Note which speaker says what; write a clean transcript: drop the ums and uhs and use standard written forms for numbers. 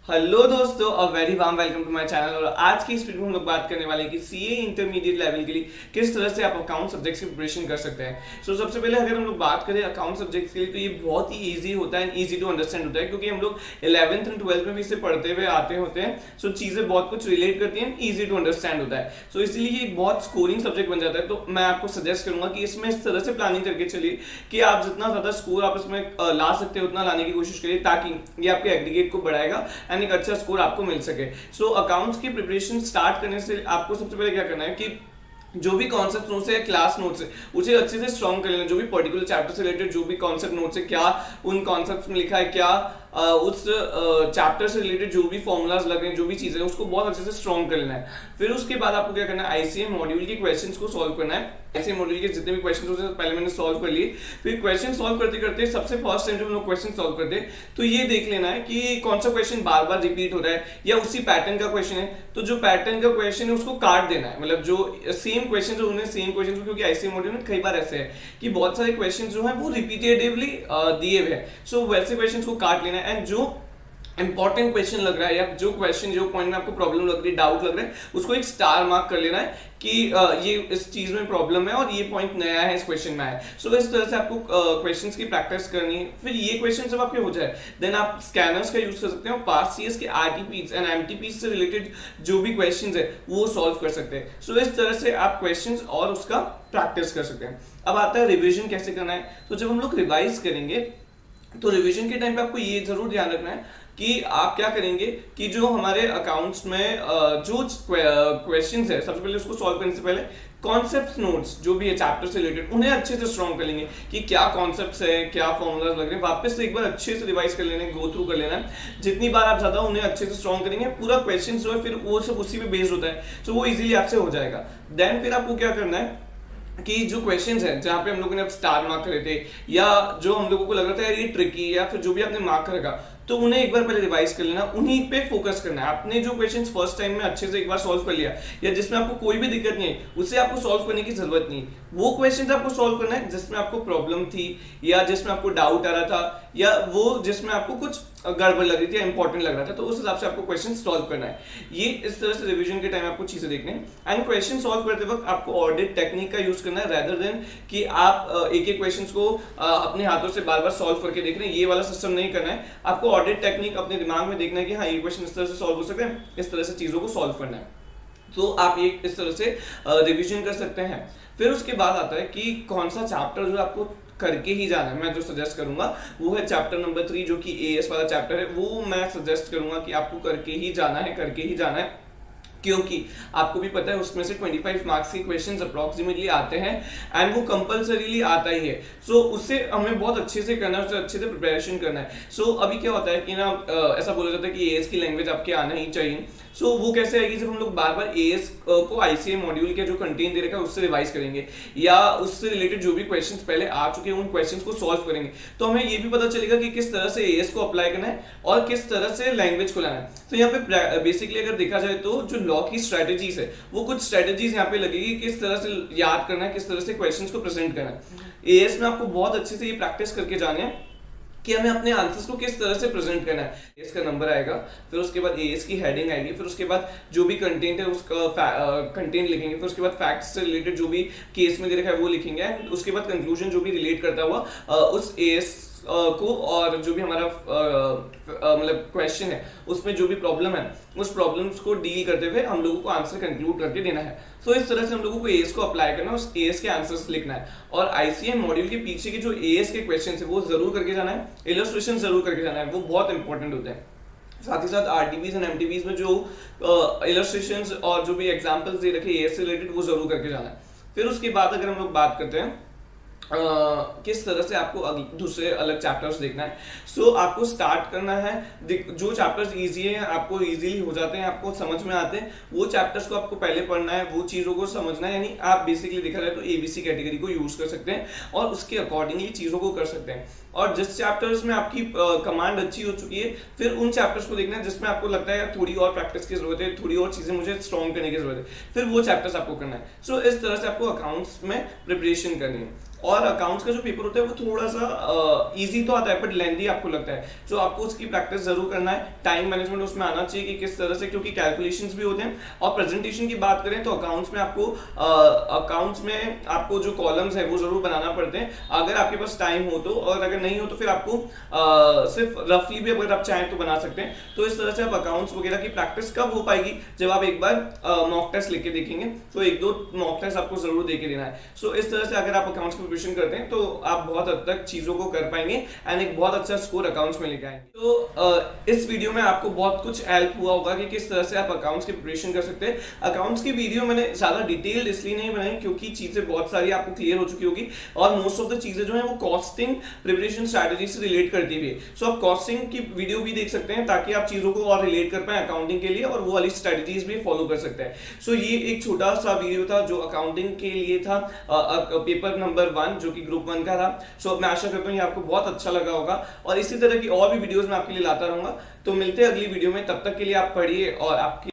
Speaker 1: Hello दोस्तों, a very warm welcome to my channel. और आज की इस वीडियो में हम लोग बात करने वाले हैं कि सीए इंटरमीडिएट लेवल के लिए किस तरह से आप अकाउंट सब्जेक्ट्स की प्रिपरेशन कर सकते हैं। सो सबसे पहले अगर हम लोग बात करें अकाउंट सब्जेक्ट्स के लिए, तो ये बहुत ही इजी होता है एंड इजी टू अंडरस्टैंड होता है, क्योंकि हम लोग 11th एंड 12th में भी इसे पढ़ते हुए आते होते हैं। सो चीजें बहुत कुछ रिलेट करती हैं, इजी टू अंडरस्टैंड होता है। सो इसलिए ये एक बहुत स्कोरिंग सब्जेक्ट बन जाता है। तो मैं आपको सजेस्ट करूंगा कि इसमें इस तरह से प्लानिंग करके चलिए कि आप जितना ज्यादा स्कोर आप इसमें ला सकते हो उतना लाने की कोशिश करिए, ताकि ये आपके एग्रीगेट को बढ़ाएगा एंड एक अच्छा स्कोर आपको मिल सके। सो अकाउंट्स की प्रिपरेशन स्टार्ट करने से आपको सबसे पहले क्या करना है कि जो भी कॉन्सेप्ट नोट्स है या क्लास नोट्स है उसे अच्छे से स्ट्रॉन्ग कर लेना। जो भी पर्टिकुलर चैप्टर से रिलेटेड जो भी कॉन्सेप्ट नोट्स है, क्या उन कॉन्सेप्ट्स में लिखा है, क्या उस चैप्टर से रिलेटेड जो भी फॉर्मूलाज लग रहे हैं, जो भी चीजें, उसको बहुत अच्छे से स्ट्रॉन्ग कर लेना है। फिर उसके बाद आपको क्या करना है, आईसीएम मॉड्यूल के क्वेश्चंस को सॉल्व करना है। आईसीएम मॉड्यूल के जितने भी क्वेश्चन होते हैं पहले मैंने सॉल्व कर लिए। फिर क्वेश्चन सॉल्व करते करते सबसे फर्स्ट टाइम जब हम लोग क्वेश्चन सॉल्व करते हैं तो ये देख लेना है कि कौन सा क्वेश्चन बार बार रिपीट हो रहा है या उसी पैटर्न का क्वेश्चन है। तो जो पैटर्न का क्वेश्चन है उसको काट देना है, मतलब जो सेम क्वेश्चन जो उन्हें सेम क्वेश्चन, क्योंकि आईसीएम मॉड्यूल में कई बार ऐसे है कि बहुत सारे क्वेश्चन जो है वो रिपीटेटिवली दिए हुए हैं। सो वैसे क्वेश्चन को काट लेना है एंड जो इंपॉर्टेंट क्वेश्चन लग रहा है या जो क्वेश्चन जो पॉइंट में आपको प्रॉब्लम लग रही है, डाउट लग रहा है, उसको एक स्टार मार्क कर लेना है कि ये इस चीज में प्रॉब्लम है और ये पॉइंट नया है इस क्वेश्चन में है। सो इस तरह से आपको क्वेश्चंस की प्रैक्टिस करनी है। फिर ये क्वेश्चन जब आपके हो जाए देन आप स्कैनर्स का यूज कर सकते हैं और पास्ट ईयर्स के आरटीपीज एंड एमटीपीज से रिलेटेड जो भी क्वेश्चंस है वो सॉल्व कर सकते हैं। सो इस तरह से आप क्वेश्चंस और उसका प्रैक्टिस कर सकते हैं। अब आता है रिविजन कैसे करना है। तो जब हम लोग रिवाइज करेंगे तो रिवीजन के टाइम पे आपको ये जरूर ध्यान रखना है कि आप क्या करेंगे कि जो हमारे अकाउंट्स में जो क्वेश्चंस है, सबसे पहले उसको सॉल्व करने से पहले कॉन्सेप्ट नोट्स जो भी है चैप्टर से रिलेटेड उन्हें अच्छे से स्ट्रॉन्ग कर लेंगे कि क्या कॉन्सेप्ट्स है, क्या फॉर्मूलाज लग रहे हैं, वापस से एक बार अच्छे से रिवाइज कर लेना है, गो थ्रू कर लेना है। जितनी बार आप ज्यादा उन्हें अच्छे से स्ट्रॉन्ग करेंगे, पूरा क्वेश्चन जो है फिर वो सब उसी पे बेस्ड होता है, तो वो इजीली आपसे हो जाएगा। देन फिर आपको क्या करना है कि जो क्वेश्चंस हैं जहां पे हम लोगों ने अब स्टार मार्क करे थे या जो हम लोगों को लग रहा था यार ये ट्रिकी, या फिर जो भी आपने मार्क रखा, तो उन्हें एक बार पहले रिवाइज कर लेना, उन्हीं पे फोकस करना है। आपने जो क्वेश्चंस फर्स्ट टाइम में अच्छे से एक बार सॉल्व कर लिया या जिसमें आपको कोई भी दिक्कत नहीं है, उसे आपको सॉल्व करने की जरूरत नहीं। वो क्वेश्चंस आपको सॉल्व करना है जिसमें आपको प्रॉब्लम थी या जिसमें आपको डाउट आ रहा था या वो जिसमें आपको कुछ गड़बड़ लग रही थी या इंपॉर्टेंट लग रहा था, तो उस हिसाब से आपको क्वेश्चन सॉल्व करना है। ये इस तरह से रिवीजन के टाइम आपको चीजें देखने हैं। एंड क्वेश्चन सॉल्व करते वक्त आपको ऑडिट टेक्निक का यूज करना है, रेदर देन कि आप एक एक क्वेश्चन को अपने हाथों से बार बार सॉल्व करके देख रहे हैं। ये वाला सिस्टम नहीं करना है। आपको ऑडिट टेक्निक अपने दिमाग में देखना है कि हाँ ये क्वेश्चन इस तरह से सॉल्व हो सकते हैं, इस तरह से चीजों को सॉल्व करना है। तो आप ये इस तरह से रिवीजन कर सकते हैं। फिर उसके बाद आता है कि कौन सा चैप्टर जो आपको करके ही जाना है। मैं जो सजेस्ट करूंगा वो है चैप्टर नंबर 3 जो कि एएस वाला चैप्टर है, वो मैं सजेस्ट करूंगा कि आपको करके ही जाना है, करके ही जाना है, क्योंकि आपको भी पता है उसमें से 25 मार्क्स के क्वेश्चंस अप्रोक्सीमेटली आते हैं एंड वो कंपलसरीली आता ही है। सो उससे हमें बहुत अच्छे से करना है, उससे अच्छे से प्रिपरेशन करना है। सो अभी क्या होता है कि ना ऐसा बोला जाता है कि एएस की लैंग्वेज आपके आना ही चाहिए। सो वो कैसे आएगी, जब हम लोग बार बार एएस को आईसीएम मॉड्यूल के जो कंटेंट दे रखा है उससे रिवाइज करेंगे या उससे रिलेटेड जो भी क्वेश्चंस पहले आ चुके हैं उन क्वेश्चंस को सॉल्व करेंगे, तो हमें ये भी पता चलेगा कि किस तरह से एएस को अप्लाई करना है और किस तरह से लैंग्वेज को लाना है। तो यहाँ पे बेसिकली अगर देखा जाए तो जो लॉ की स्ट्रेटेजीज है वो कुछ स्ट्रेटेजीज यहाँ पे लगेगी, किस तरह से याद करना है, किस तरह से क्वेश्चंस को प्रेजेंट करना है। एएस में आपको बहुत अच्छे से ये प्रैक्टिस करके जाने हैं कि हमें अपने आंसर्स को किस तरह से प्रेजेंट करना है। एएस का नंबर आएगा, फिर उसके बाद एएस की हेडिंग आएगी, फिर उसके बाद जो भी कंटेंट है उसका कंटेंट लिखेंगे, फिर उसके बाद फैक्ट्स से रिलेटेड जो भी केस में दे रखा है वो लिखेंगे, उसके बाद कंक्लूजन जो भी रिलेट करता हुआ उस एएस को और जो भी हमारा मतलब क्वेश्चन है उसमें जो भी प्रॉब्लम है उस प्रॉब्लम्स को डील करते हुए हम लोगों को आंसर कंक्लूड करके देना है। सो इस तरह से हम लोगों को एएस को अप्लाई करना है, उस एएस के आंसर्स लिखना है और आईसीएम मॉड्यूल के पीछे के जो एएस के क्वेश्चन है वो जरूर करके जाना है, इलस्ट्रेशन जरूर करके जाना है, वो बहुत इंपॉर्टेंट होते हैं। साथ ही साथ आरटीपीज एंड एमटीपीज में जो इलस्ट्रेशंस और जो भी एग्जांपल्स दे रखे एएस से रिलेटेड वो जरूर करके जाना है। फिर उसके बाद अगर हम लोग बात करते हैं किस तरह से आपको दूसरे अलग चैप्टर्स देखना है। सो आपको स्टार्ट करना है, जो चैप्टर्स इजी है, आपको इजीली हो जाते हैं, आपको समझ में आते हैं, वो चैप्टर्स को आपको पहले पढ़ना है, वो चीजों को समझना है। यानी आप बेसिकली देखा जाए तो एबीसी कैटेगरी को यूज कर सकते हैं और उसके अकॉर्डिंगली चीजों को कर सकते हैं। और जिस चैप्टर्स में आपकी कमांड अच्छी हो चुकी है फिर उन चैप्टर्स को देखना है जिसमें आपको लगता है यार थोड़ी और प्रैक्टिस की जरूरत है, थोड़ी और चीजें मुझे स्ट्रॉन्ग करने की जरूरत है, फिर वो चैप्टर्स आपको करना है। सो इस तरह से आपको अकाउंट्स में प्रिपरेशन करनी है। और अकाउंट्स का जो पेपर होता है वो थोड़ा सा इजी तो आता है बट लेंदी आपको लगता है, तो आपको उसकी प्रैक्टिस जरूर करना है। टाइम मैनेजमेंट उसमें आना चाहिए कि किस तरह से, क्योंकि कैलकुलेशंस भी होते हैं। और प्रेजेंटेशन की बात करें तो अकाउंट्स में आपको जो कॉलम्स है वो जरूर बनाना पड़ते हैं अगर आपके पास टाइम हो तो, और अगर नहीं हो तो फिर आपको सिर्फ रफली भी अगर आप चाहें तो बना सकते हैं। तो इस तरह से आप अकाउंट्स वगैरह की प्रैक्टिस कब हो पाएगी, जब आप एक बार मॉक टेस्ट लिख के देखेंगे। तो एक दो मॉक टेस्ट आपको जरूर दे के देना है। सो इस तरह से अगर आप अकाउंट्स की प्रिपरेशन करते हैं तो आप बहुत हद तक चीजों को कर पाएंगे एंड एक बहुत अच्छा स्कोर अकाउंट्स में लेके आएंगे। तो इस वीडियो में आपको बहुत कुछ हेल्प हुआ होगा कि किस तरह से आप अकाउंट्स की प्रिपरेशन कर सकते हैं। अकाउंट्स की वीडियो मैंने ज्यादा डिटेल्ड इसलिए नहीं बनाई क्योंकि चीजें बहुत सारी आपको क्लियर हो चुकी होगी, और मोस्ट ऑफ द चीजें जो है वो कॉस्टिंग प्रिपरेशन स्ट्रैटेजी से रिलेट करती भी है। सो आप कॉस्टिंग की वीडियो भी देख सकते हैं ताकि आप चीजों को और रिलेट कर पाए अकाउंटिंग के लिए, और वो वाली स्ट्रैटेजीज भी फॉलो कर सकते हैं। सो ये एक छोटा सा वीडियो था जो अकाउंटिंग के लिए था, पेपर नंबर 1 जो कि ग्रुप 1 का था। सो मैं आशा करता हूँ ये आपको बहुत अच्छा लगा होगा, और इसी तरह की और भी वीडियोस मैं आपके लिए लाता रहूंगा। तो मिलते हैं अगली वीडियो में, तब तक के लिए आप पढ़िए और आपकी